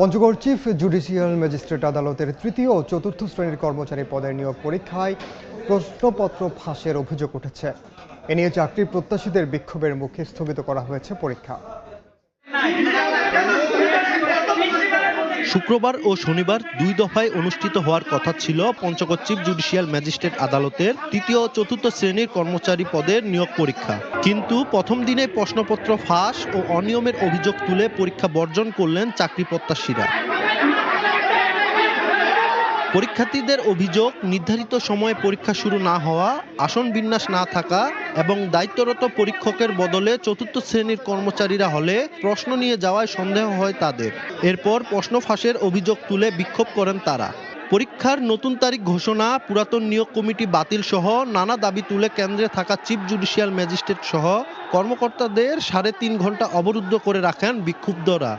Panchagarh chief judicial magistrate আদালতের তৃতীয় ও চতুর্থ শ্রেণীর কর্মচারী পদের নিয়োগ পরীক্ষায় প্রশ্নপত্র ফাঁসের অভিযোগ উঠেছে। এ নিয়ে চাকরি প্রত্যাশীদের বিক্ষোভের মুখে স্থগিত করা হয়েছে পরীক্ষা। শুক্রবার ও শনিবার দুই দফায় অনুষ্ঠিত হওয়ার কথা ছিল পঞ্চগড় চিফ জুডিশিয়াল ম্যাজিস্ট্রেট আদালতের তৃতীয় ও চতুর্থ শ্রেণীর কর্মচারী পদের নিয়োগ পরীক্ষা, কিন্তু প্রথম দিনে প্রশ্নপত্র ফাঁস ও অনিয়মের অভিযোগ তুলে পরীক্ষা বর্জন করলেন চাকরি প্রত্যাশীরা। পরীক্ষার্থীদের অভিযোগ, নির্ধারিত সময়ে পরীক্ষা শুরু না হওয়া, আসন বিন্যাস না থাকা এবং দায়িত্বরত পরীক্ষকের বদলে চতুর্থ শ্রেণীর কর্মচারীরা হলে প্রশ্ন নিয়ে যাওয়ায় সন্দেহ হয় তাদের। এরপর প্রশ্ন ফাঁসের অভিযোগ তুলে বিক্ষোভ করেন তারা। পরীক্ষার নতুন তারিখ ঘোষণা, পুরাতন নিয়োগ কমিটি বাতিল সহ নানা দাবি তুলে কেন্দ্রে থাকা চিফ জুডিশিয়াল ম্যাজিস্ট্রেট সহ কর্মকর্তাদের 3.5 ঘন্টা অবরুদ্ধ করে রাখেন বিক্ষুব্ধরা।